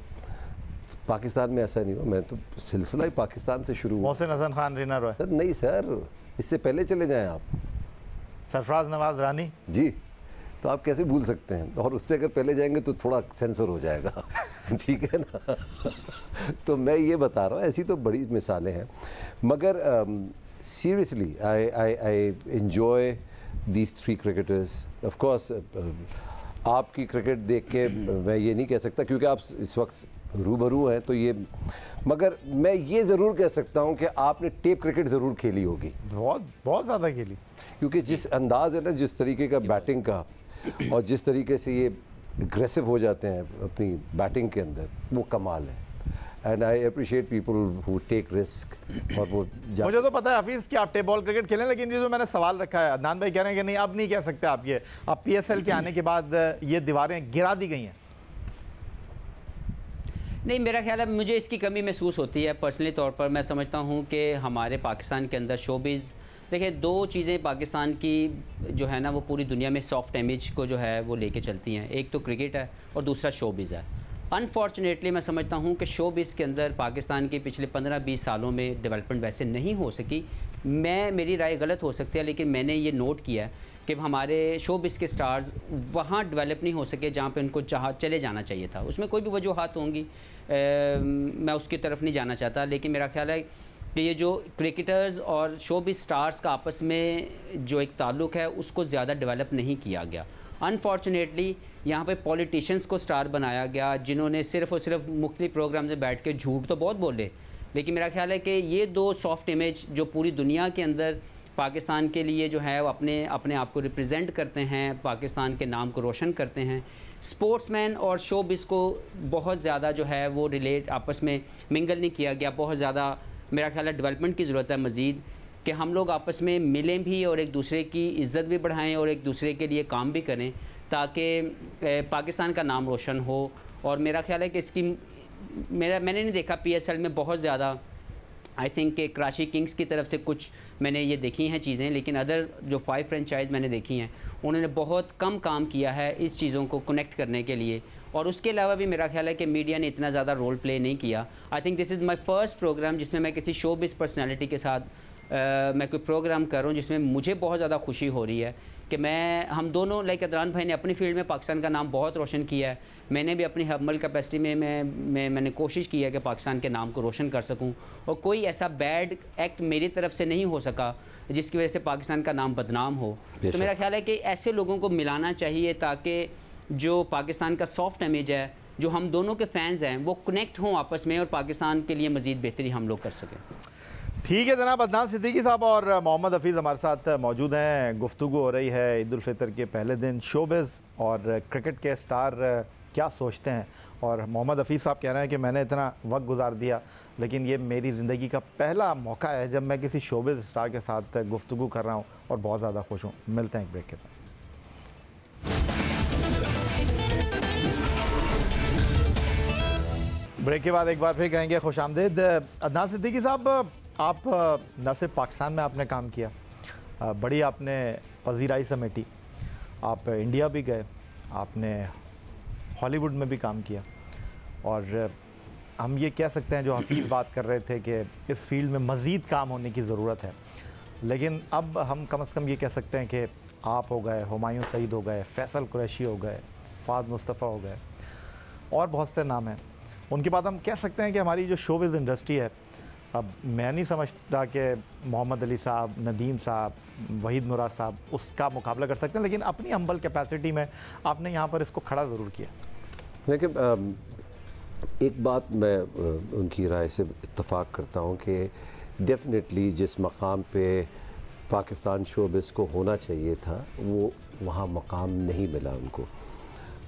पाकिस्तान में ऐसा नहीं हुआ। मैं तो सिलसिला ही पाकिस्तान से शुरू हुआ। मोहसिन हसन खान, रीना रॉय सर? नहीं सर, इससे पहले चले जाएं आप, सरफराज नवाज रानी जी, तो आप कैसे भूल सकते हैं? और उससे अगर पहले जाएंगे तो थोड़ा सेंसर हो जाएगा। ठीक है ना? तो मैं ये बता रहा हूँ, ऐसी तो बड़ी मिसालें हैं, मगर seriously I enjoy these three cricketers. Of course आपकी क्रिकेट देख के मैं ये नहीं कह सकता क्योंकि आप इस वक्त रूबरू हैं, तो ये, मगर मैं ये ज़रूर कह सकता हूँ कि आपने टेप क्रिकेट ज़रूर खेली होगी, बहुत ज़्यादा खेली, क्योंकि जिस अंदाज है ना, जिस तरीके का बैटिंग का, और जिस तरीके से ये एग्रेसिव हो जाते हैं अपनी बैटिंग के अंदर, वो कमाल है। And I appreciate people who take risk. और वो मुझे तो पता है हफीज़ कि आप टेप बॉल क्रिकेट खेलें, लेकिन ये जो मैंने सवाल रखा है, अदनान भाई कह रहे हैं कि नहीं अब नहीं कह सकते आप ये, अब PSL के आने के बाद ये दीवारें गिरा दी गई हैं। नहीं, मेरा ख्याल है मुझे इसकी कमी महसूस होती है पर्सनली तौर पर। मैं समझता हूँ कि हमारे पाकिस्तान के अंदर शोबिज़, देखिए दो चीज़ें पाकिस्तान की जो है ना वो पूरी दुनिया में सॉफ्ट इमेज को जो है वो लेके चलती हैं, एक तो क्रिकेट है और दूसरा शोबिज़ है। अनफॉर्चुनेटली मैं समझता हूँ कि शोबिज़ के अंदर पाकिस्तान के पिछले 15-20 सालों में डेवलपमेंट वैसे नहीं हो सकी। मेरी राय गलत हो सकती है, लेकिन मैंने ये नोट किया है कि हमारे शोबिज़ के स्टार्स वहाँ डेवलप नहीं हो सके जहाँ पे उनको चले जाना चाहिए था। उसमें कोई भी वजूहात होंगी, मैं उसकी तरफ नहीं जाना चाहता, लेकिन मेरा ख्याल है कि ये जो क्रिकेटर्स और शोबिज़ स्टार्स का आपस में जो एक ताल्लुक़ है उसको ज़्यादा डेवलप नहीं किया गया। अनफॉर्चुनेटली यहाँ पे पॉलिटिशियंस को स्टार बनाया गया, जिन्होंने सिर्फ़ और सिर्फ मुख्तलिफ प्रोग्राम में बैठ के झूठ तो बहुत बोले, लेकिन मेरा ख्याल है कि ये दो सॉफ्ट इमेज जो पूरी दुनिया के अंदर पाकिस्तान के लिए जो है वो अपने आप को रिप्रेजेंट करते हैं, पाकिस्तान के नाम को रोशन करते हैं। स्पोर्ट्समैन और शोबिज़ को बहुत ज़्यादा जो है वो रिलेट आपस में मिंगल नहीं किया गया। बहुत ज़्यादा मेरा ख्याल है डेवलपमेंट की ज़रूरत है मज़ीद, कि हम लोग आपस में मिलें भी और एक दूसरे की इज़्ज़त भी बढ़ाएं और एक दूसरे के लिए काम भी करें, ताकि पाकिस्तान का नाम रोशन हो। और मेरा ख्याल है कि इसकी मैंने नहीं देखा PSL में बहुत ज़्यादा, आई थिंक कि कराची किंग्स की तरफ से कुछ मैंने ये देखी हैं चीज़ें, लेकिन अदर जो 5 फ्रेंचाइज मैंने देखी हैं उन्होंने बहुत कम काम किया है इस चीज़ों को कनेक्ट करने के लिए। और उसके अलावा भी मेरा ख्याल है कि मीडिया ने इतना ज़्यादा रोल प्ले नहीं किया। I think this is my first programme जिसमें मैं किसी शोबिज़ पर्सनैलिटी के साथ मैं कोई प्रोग्राम कर रहा हूँ, जिसमें मुझे बहुत ज़्यादा खुशी हो रही है कि हम दोनों लाइक अदनान भाई ने अपनी फील्ड में पाकिस्तान का नाम बहुत रोशन किया है, मैंने भी अपनी हम्बल कैपेसिटी में मैंने कोशिश की है कि पाकिस्तान के नाम को रोशन कर सकूं, और कोई ऐसा बैड एक्ट मेरी तरफ से नहीं हो सका जिसकी वजह से पाकिस्तान का नाम बदनाम हो। तो मेरा ख्याल है कि ऐसे लोगों को मिलाना चाहिए ताकि जो पाकिस्तान का सॉफ्ट इमेज है, जो हम दोनों के फैंस हैं, वो कनेक्ट हों आपस में और पाकिस्तान के लिए मज़ीद बेहतरी हम लोग कर सकें। ठीक है जनाब, अदनान सिद्दीकी साहब और मोहम्मद हफीज़ हमारे साथ मौजूद हैं। गुफ्तगू हो रही है ईद उल फितर के पहले दिन, शोबिज़ और क्रिकेट के स्टार क्या सोचते हैं। और मोहम्मद हफीज़ साहब कह रहे हैं कि मैंने इतना वक्त गुजार दिया, लेकिन ये मेरी ज़िंदगी का पहला मौका है जब मैं किसी शोबिज़ स्टार के साथ गुफ्तगू कर रहा हूँ और बहुत ज़्यादा खुश हूँ। मिलते हैं एक ब्रेक के बाद। ब्रेक के बाद एक बार फिर कहेंगे खुश आमदीद। अदनान सिद्दीकी साहब, आप न सिर्फ पाकिस्तान में आपने काम किया, बड़ी आपने पजीराई समेटी, आप इंडिया भी गए, आपने हॉलीवुड में भी काम किया, और हम ये कह सकते हैं जो हफीज़ बात कर रहे थे कि इस फील्ड में मज़ीद काम होने की ज़रूरत है, लेकिन अब हम कम से कम ये कह सकते हैं कि आप हो गए, हुमायूं सईद हो गए, फैसल कुरैशी हो गए, फ़ाद मुस्तफ़ा हो गए, और बहुत से नाम हैं। उनके बाद हम कह सकते हैं कि हमारी जो शोबिज़ इंडस्ट्री है, अब मैं नहीं समझता कि मोहम्मद अली साहब, नदीम साहब, वहीद मुराद साहब उसका मुकाबला कर सकते हैं, लेकिन अपनी हम्बल कैपेसिटी में आपने यहाँ पर इसको खड़ा ज़रूर किया। देखिए, एक बात मैं उनकी राय से इत्तफ़ाक़ करता हूँ कि डेफिनेटली जिस मकाम पे पाकिस्तान शोबिज़ को होना चाहिए था, वो वहाँ मकाम नहीं मिला उनको।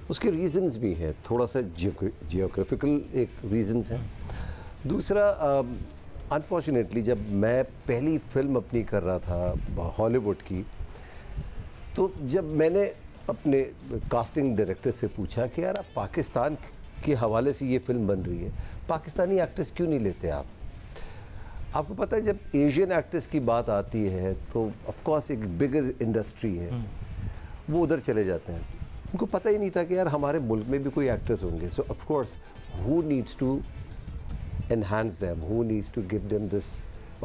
उसके रीज़न्स भी हैं, थोड़ा सा जियोग्राफिकल एक रीज़न्स हैं। दूसरा, अनफॉर्चुनेटली जब मैं पहली फ़िल्म अपनी कर रहा था हॉलीवुड की, तो जब मैंने अपने कास्टिंग डायरेक्टर से पूछा कि यार आप पाकिस्तान के हवाले से ये फ़िल्म बन रही है, पाकिस्तानी एक्टर्स क्यों नहीं लेते आप? आपको पता है जब एशियन एक्टर्स की बात आती है तो ऑफ कोर्स एक बिगर इंडस्ट्री है, वो उधर चले जाते हैं। उनको पता ही नहीं था कि यार हमारे मुल्क में भी कोई एक्टर्स होंगे। So of course who needs to enhance them, who needs to give them this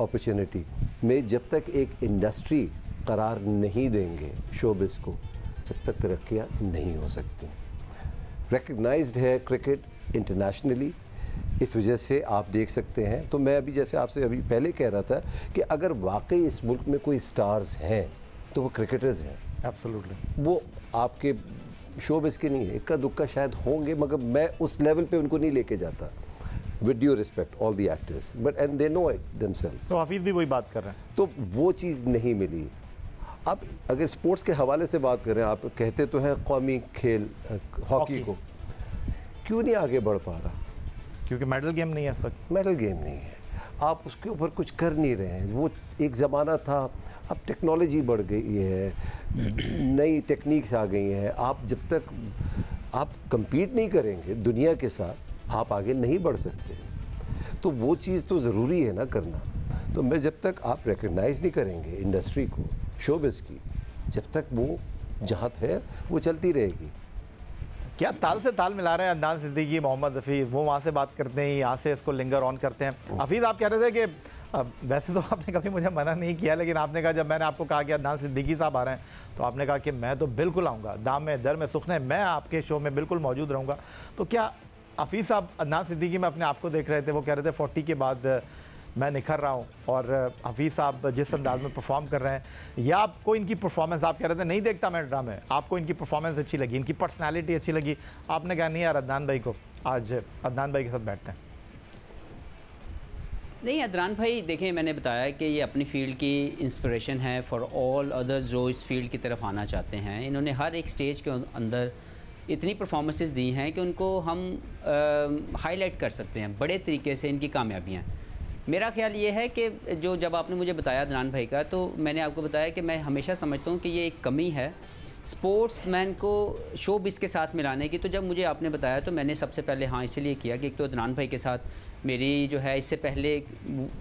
opportunity। में जब तक एक इंडस्ट्री करार नहीं देंगे शोबिज़ को, जब तक तरक्कियाँ नहीं हो सकती। रिकग्नाइज्ड है क्रिकेट इंटरनेशनली, इस वजह से आप देख सकते हैं। तो मैं अभी जैसे आपसे अभी पहले कह रहा था कि अगर वाकई इस मुल्क में कोई स्टार्स हैं तो वो क्रिकेटर्स हैं। एब्सोल्युटली, वो आपके शोबिज़ के नहीं है, इक्का दुक्का शायद होंगे, मगर मैं उस लेवल पे उनको नहीं लेके जाता। With due respect, all the actors, and they know it themselves। तो हफीज़ भी वही बात कर रहे हैं। तो वो चीज़ नहीं मिली। अब अगर स्पोर्ट्स के हवाले से बात करें, आप कहते तो हैं कौमी खेल हॉकी को क्यों नहीं आगे बढ़ पा रहा? क्योंकि मेडल गेम नहीं है इस वक्त। मेडल गेम नहीं है, आप उसके ऊपर कुछ कर नहीं रहे हैं। वो एक ज़माना था, अब टेक्नोलॉजी बढ़ गई है, नई टेक्निक्स आ गई हैं। आप जब तक आप compete नहीं करेंगे दुनिया के साथ, आप आगे नहीं बढ़ सकते। तो वो चीज़ तो ज़रूरी है ना करना। तो मैं जब तक आप रिकग्नाइज़ नहीं करेंगे इंडस्ट्री को, शोबिज़ की, जब तक वो जहाँ है वो चलती रहेगी। क्या ताल से ताल मिला रहे हैं अदनान सिद्दीकी, मोहम्मद हफीज़? वो वहाँ से बात करते हैं, यहाँ से इसको लिंगर ऑन करते हैं। हफीज़, आप कह रहे थे कि वैसे तो आपने कभी मुझे मना नहीं किया, लेकिन आपने कहा, जब मैंने आपको कहा कि अदनान सिद्दीकी साहब आ रहे हैं, तो आपने कहा कि मैं तो बिल्कुल आऊँगा, दाम में दर में सुखने, मैं आपके शो में बिल्कुल मौजूद रहूँगा। तो क्या हफीज़ साहब अदनान सिद्दीकी में अपने आप को देख रहे थे? वो कह रहे थे 40 के बाद मैं निखर रहा हूँ, और हफीज़ साहब जिस अंदाज में परफॉर्म कर रहे हैं, या आपको इनकी परफॉर्मेंस, आप कह रहे थे नहीं देखता मैं ड्रामे, आपको इनकी परफॉर्मेंस अच्छी लगी, इनकी पर्सनैलिटी अच्छी लगी, आपने कहा नहीं यार अदनान भाई को, आज अदनान भाई के साथ बैठते हैं? नहीं, अदनान भाई देखें, मैंने बताया कि ये अपनी फ़ील्ड की इंस्पिरेशन है फॉर ऑल अदर्स जो इस फील्ड की तरफ आना चाहते हैं। इन्होंने हर एक स्टेज के अंदर इतनी परफॉर्मेंसेस दी हैं कि उनको हम हाईलाइट कर सकते हैं बड़े तरीके से, इनकी कामयाबियाँ। मेरा ख्याल ये है कि जब आपने मुझे बताया अदनान भाई का, तो मैंने आपको बताया कि मैं हमेशा समझता हूँ कि ये एक कमी है स्पोर्ट्समैन को शोबिज़ के साथ मिलाने की। तो जब मुझे आपने बताया तो मैंने सबसे पहले हाँ इसलिए किया कि एक तो अदनान भाई के साथ मेरी जो है इससे पहले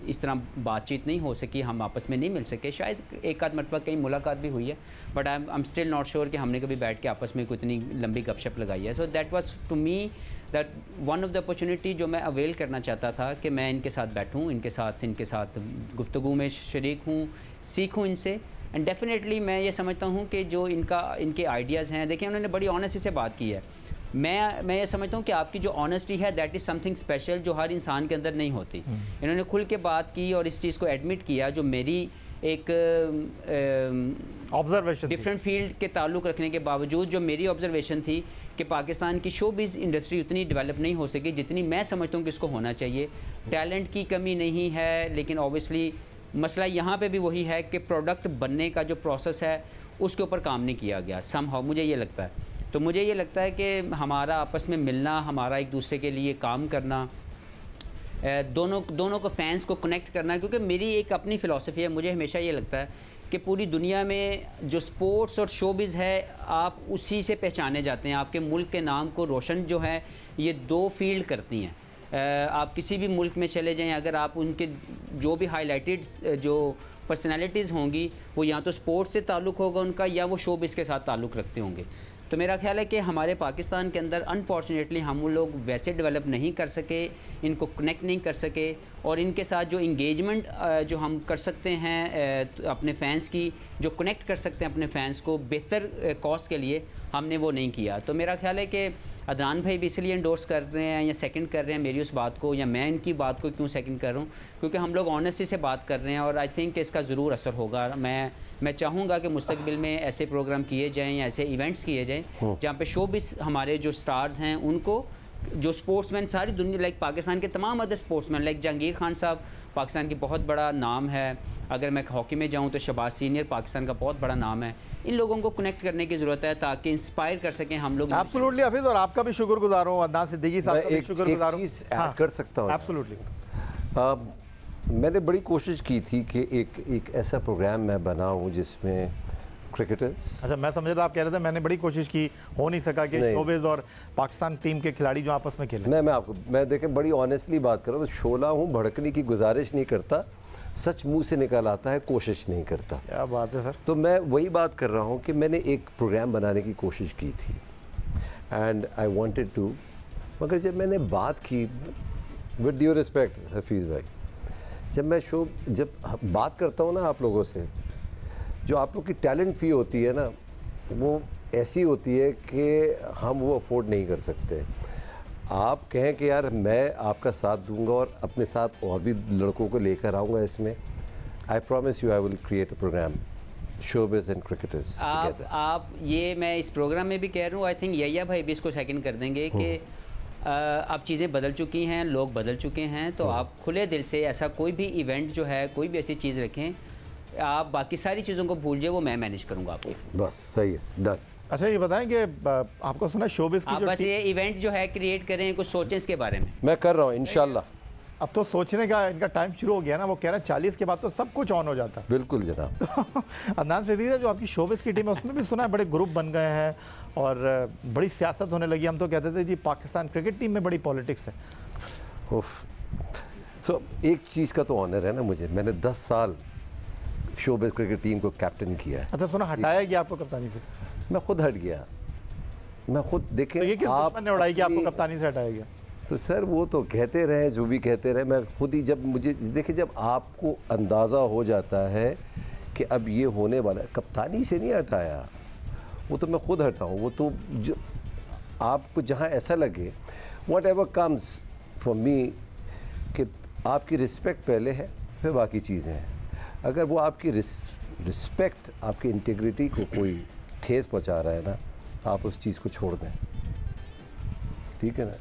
इस तरह बातचीत नहीं हो सकी, हम आपस में नहीं मिल सके। शायद एक आध मरतबा कहीं मुलाकात भी हुई है, but I am still not sure कि हमने कभी बैठ के आपस में कोई इतनी लंबी गपशप लगाई है। So that was to me that one of the opportunity जो मैं अवेल करना चाहता था कि मैं इनके साथ बैठूँ, इनके साथ गुफ्तगू में शरीक हूँ, सीखूँ इनसे, एंड डेफिनेटली मैं ये समझता हूँ कि जो इनके आइडियाज़ हैं, देखिए उन्होंने बड़ी ऑनेस्टी से बात की है। मैं ये समझता हूँ कि आपकी जो ऑनेस्टी है दैट इज़ समथिंग स्पेशल जो हर इंसान के अंदर नहीं होती। इन्होंने खुल के बात की और इस चीज़ को एडमिट किया जो मेरी एक ऑब्जर्वेशन डिफरेंट फील्ड के ताल्लुक़ रखने के बावजूद जो मेरी ऑब्जर्वेशन थी कि पाकिस्तान की शोबिज़ इंडस्ट्री उतनी डेवलप नहीं हो सकी जितनी मैं समझता हूँ कि इसको होना चाहिए। टैलेंट की कमी नहीं है, लेकिन ऑब्वियसली मसला यहाँ पे भी वही है कि प्रोडक्ट बनने का जो प्रोसेस है उसके ऊपर काम नहीं किया गया समहाउ, मुझे ये लगता है। तो मुझे ये लगता है कि हमारा आपस में मिलना, हमारा एक दूसरे के लिए काम करना, दोनों को फैंस को कनेक्ट करना, क्योंकि मेरी एक अपनी फ़िलासफ़ी है, मुझे हमेशा ये लगता है कि पूरी दुनिया में जो स्पोर्ट्स और शोबिज़ है आप उसी से पहचाने जाते हैं। आपके मुल्क के नाम को रोशन जो है ये दो फील्ड करती हैं। आप किसी भी मुल्क में चले जाएं, अगर आप उनके जो भी हाईलाइटेड जो पर्सनालिटीज़ होंगी वो या तो स्पोर्ट्स से ताल्लुक़ होगा उनका या वो शोबिज़ के साथ ताल्लुक़ रखते होंगे। तो मेरा ख्याल है कि हमारे पाकिस्तान के अंदर अनफॉर्चुनेटली हम लोग वैसे डेवलप नहीं कर सके, इनको कनेक्ट नहीं कर सके, और इनके साथ जो इंगेजमेंट जो हम कर सकते हैं अपने फैंस की, जो कनेक्ट कर सकते हैं अपने फैंस को बेहतर कॉज के लिए, हमने वो नहीं किया। तो मेरा ख्याल है कि अदनान भाई भी इसलिए इंडोर्स कर रहे हैं या सेकंड कर रहे हैं मेरी उस बात को, या मैं इनकी बात को क्यों सेकंड कर रहा हूँ, क्योंकि हम लोग ऑनेस्टी से बात कर रहे हैं और आई थिंक इसका ज़रूर असर होगा। मैं चाहूँगा कि मुस्तकबिल में ऐसे प्रोग्राम किए जाएँ या ऐसे इवेंट्स किए जाएँ जहाँ पे शोबिस हमारे जो स्टार्स हैं उनको, जो स्पोर्ट्समैन सारी दुनिया लाइक पाकिस्तान के तमाम other sportsman like Jahangir Khan साहब पाकिस्तान की बहुत बड़ा नाम है, अगर मैं हॉकी में जाऊँ तो शहबाज सीनियर पाकिस्तान का बहुत बड़ा नाम है, इन लोगों को कनेक्ट करने की ज़रूरत है ताकि इंस्पायर कर सकें हम लोग। एब्सोल्युटली हफीज़, और आपका भी शुक्रगुजार हूँ, अदनान सिद्दीकी साहब का भी शुक्रगुजार हूँ। ऐड कर सकता हूँ? एब्सोल्युटली। मैंने बड़ी कोशिश की थी कि एक ऐसा प्रोग्राम मैं बनाऊँ जिसमें क्रिकेटर्स, अच्छा मैं समझा था आप कह रहे थे मैंने बड़ी कोशिश की, हो नहीं सका कि शोबिज़ और पाकिस्तान टीम के खिलाड़ी जो आपस में खेले। मैं देखें बड़ी ऑनेस्टली बात कर रहा हूँ, शोला हूँ, भड़कने की गुजारिश नहीं करता, सच मुंह से निकल आता है, कोशिश नहीं करता। क्या बात है सर। तो मैं वही बात कर रहा हूँ कि मैंने एक प्रोग्राम बनाने की कोशिश की थी एंड आई वांटेड टू, मगर जब मैंने बात की, विद ड्यू रिस्पेक्ट हफीज़ भाई, जब बात करता हूँ ना आप लोगों से, जो आप लोग की टैलेंट फ़ी होती है ना वो ऐसी होती है कि हम वो अफोर्ड नहीं कर सकते। आप कहें कि यार मैं आपका साथ दूंगा और अपने साथ और भी लड़कों को लेकर आऊँगा इसमें, I promise you I will create a programme showbiz and cricketers. आप ये मैं इस प्रोग्राम में भी कह रहा हूँ, आई थिंक यैया भाई भी इसको सेकंड कर देंगे कि अब चीज़ें बदल चुकी हैं, लोग बदल चुके हैं, तो आप खुले दिल से ऐसा कोई भी इवेंट जो है, कोई भी ऐसी चीज़ रखें, आप बाकी सारी चीज़ों को भूल जाए, वो मैं मैनेज करूँगा आपको। बस सही है, डन। अच्छा ये बताएं कि आपको सुना शोबिज़ की आप बस ये इवेंट जो है क्रिएट करें, कुछ सोचें इसके बारे में। मैं कर रहा हूँ इंशाल्लाह। अब तो सोचने का इनका टाइम शुरू हो गया ना, वो कह रहे हैं 40 के बाद तो सब कुछ ऑन हो जाता है। बिल्कुल जनाब। अदनान सिद्दीकी जो आपकी शोबिज़ की टीम है उसमें भी सुना है बड़े ग्रुप बन गए हैं और बड़ी सियासत होने लगी। हम तो कहते थे जी पाकिस्तान क्रिकेट टीम में बड़ी पॉलिटिक्स है। सो एक चीज़ का तो ऑनर है ना मुझे, मैंने 10 साल शोबिज़ क्रिकेट टीम को कैप्टन किया है। अच्छा सुना हटाया गया आपको कप्तानी से? मैं खुद हट गया, मैं खुद देखे। तो ये किस दुश्मन ने उड़ाई कि आपको कप्तानी से हटाया गया? तो सर वो तो कहते रहे जो भी कहते रहे, मैं खुद ही जब मुझे देखिए, जब आपको अंदाज़ा हो जाता है कि अब ये होने वाला है, कप्तानी से नहीं हटाया, वो तो मैं खुद हटाऊँ, वो तो जो आपको जहाँ ऐसा लगे what ever comes for me कि आपकी रिस्पेक्ट पहले है फिर बाकी चीज़ें हैं। अगर वो आपकी रिस्पेक्ट, आपकी इंटीग्रिटी को कोई ठेस पहुंचा रहा है ना, आप उस चीज़ को छोड़ दें, ठीक है ना।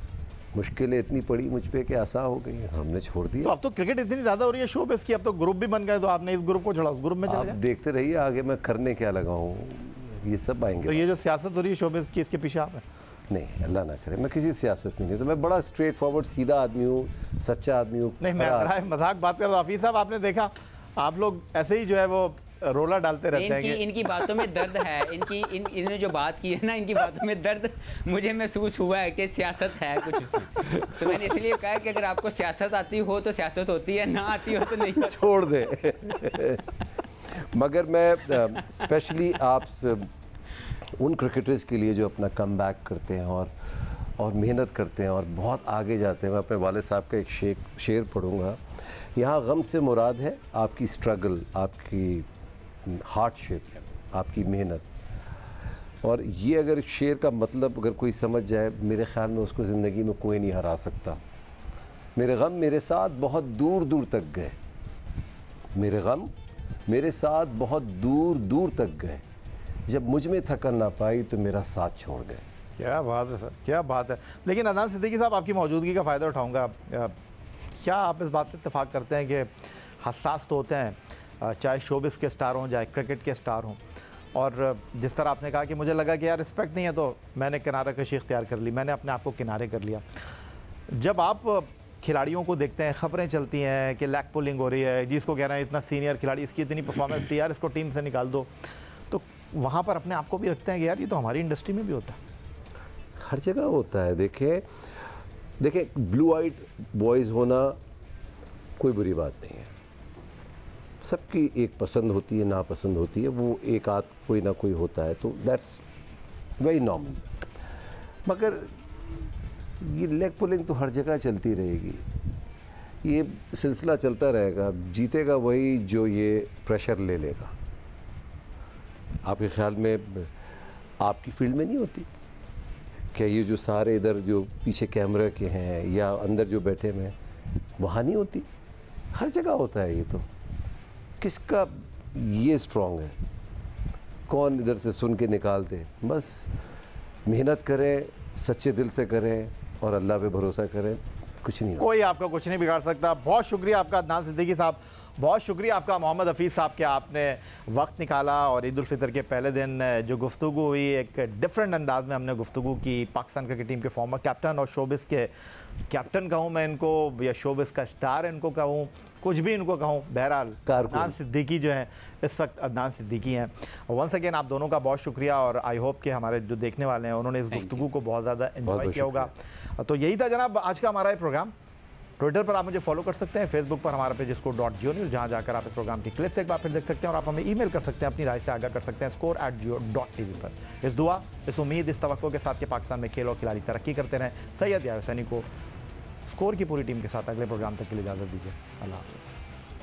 मुश्किलें इतनी पड़ी मुझ पे कि आसान हो गई, हमने छोड़ दिया। तो अब तो क्रिकेट इतनी ज़्यादा हो रही है शोबिज़ की, अब तो ग्रुप भी बन गए, तो आपने इस ग्रुप को छोड़ा उस ग्रुप में चले गए। आप देखते रहिए आगे मैं करने क्या लगा हूँ, ये सब आएंगे। तो ये जो सियासत हो रही है शोबिज़ की, इसके पीछे आप हैं? नहीं, अल्लाह ना करे, मैं किसी सियासत में नहीं, तो मैं बड़ा स्ट्रेट फॉरवर्ड सीधा आदमी हूँ, सच्चा आदमी हूँ। नहीं मैं बड़ा मजाक बात कर रहा हूँ। हफीज़ साहब आपने देखा आप लोग ऐसे ही जो है वो रोला डालते रहते हैं। इनकी बातों में दर्द है, इन्होंने जो बात की है ना, इनकी बातों में दर्द मुझे महसूस हुआ है कि सियासत है कुछ उसमें। तो मैंने इसलिए कहा कि अगर आपको सियासत आती हो तो सियासत होती है, ना आती हो तो नहीं। छोड़ दे। मगर मैं स्पेशली आप उन क्रिकेटर्स के लिए जो अपना कम बैक करते हैं और मेहनत करते हैं और बहुत आगे जाते हैं, मैं अपने वाले साहब का एक शेर पढ़ूँगा, यहाँ गम से मुराद है आपकी स्ट्रगल, आपकी हार्डशिप, आपकी मेहनत, और ये अगर शेर का मतलब अगर कोई समझ जाए, मेरे ख़्याल में उसको ज़िंदगी में कोई नहीं हरा सकता। मेरे गम मेरे साथ बहुत दूर दूर तक गए, मेरे गम मेरे साथ बहुत दूर दूर तक गए, जब मुझ में थकन ना पाई तो मेरा साथ छोड़ गए। क्या बात है सर, क्या बात है। लेकिन अदनान सिद्दीकी साहब, आपकी मौजूदगी का फ़ायदा उठाऊंगा। क्या आप इस बात से इत्तेफाक करते हैं कि हसास तो होते हैं, चाहे शोबिस के स्टार हों, चाहे क्रिकेट के स्टार हों, और जिस तरह आपने कहा कि मुझे लगा कि यार रिस्पेक्ट नहीं है तो मैंने किनारा कशी इख्तियार कर ली, मैंने अपने आप को किनारे कर लिया। जब आप खिलाड़ियों को देखते हैं, ख़बरें चलती हैं कि लैग पुलिंग हो रही है, जिसको कह रहे हैं इतना सीनियर खिलाड़ी, इसकी इतनी परफॉर्मेंस थी यार, इसको टीम से निकाल दो, तो वहाँ पर अपने आप को भी रखते हैं कि यार ये तो हमारी इंडस्ट्री में भी होता है। हर जगह होता है। देखें ब्लू आइड बॉयज़ होना कोई बुरी बात नहीं है, सबकी एक पसंद होती है, नापसंद होती है, वो एक आध कोई ना कोई होता है, तो दैट्स वेरी नॉर्मल। मगर ये लेग पुलिंग तो हर जगह चलती रहेगी, ये सिलसिला चलता रहेगा। जीतेगा वही जो ये प्रेशर ले लेगा। आपके ख्याल में आपकी फील्ड में नहीं होती क्या? ये जो सारे इधर जो पीछे कैमरा के हैं या अंदर जो बैठे हुए हैं, वहाँ नहीं होती? हर जगह होता है ये तो। किसका ये स्ट्रॉन्ग है, कौन इधर से सुन के निकालते? बस मेहनत करें, सच्चे दिल से करें और अल्लाह पे भरोसा करें, कुछ नहीं, कोई आपका कुछ नहीं बिगाड़ सकता। बहुत शुक्रिया आपका अदनान सिद्दीकी साहब, बहुत शुक्रिया आपका मोहम्मद हफीज़ साहब कि आपने वक्त निकाला और ईद उल फितर के पहले दिन जो गुफ्तगू हुई, एक डिफरेंट अंदाज में हमने गुफ्तगू की। पाकिस्तान क्रिकेट टीम के फॉर्मर कैप्टन और शोबिस के कैप्टन कहूँ मैं इनको, या शोबिस का स्टार इनको कहूँ, कुछ भी इनको कहूँ, बहरहाल अदनान सिद्दीकी जो हैं इस वक्त अदनान सिद्दीकी हैं। वंस अगेन आप दोनों का बहुत शुक्रिया, और आई होप कि हमारे जो देखने वाले हैं उन्होंने इस गुफ्तगू को बहुत ज़्यादा एंजॉय किया होगा। तो यही था जनाब आज का हमारा ये प्रोग्राम। ट्विटर पर आप मुझे फॉलो कर सकते हैं, फेसबुक पर हमारा पेज score.geo न्यूज़, जहाँ जाकर आप इस प्रोग्राम की क्लिप्स एक बार फिर देख सकते हैं, और आप हमें ईमेल कर सकते हैं, अपनी राय से आगाह कर सकते हैं score@geo.tv पर। इस दुआ, इस उम्मीद, इस तवक्को के साथ कि पाकिस्तान में खेल और खिलाड़ी तरक्की करते रहें। सैयद यार हुसैनी को स्कोर की पूरी टीम के साथ अगले प्रोग्राम तक के लिए इजाज़त दीजिए। अल्लाह हाफ़िज़।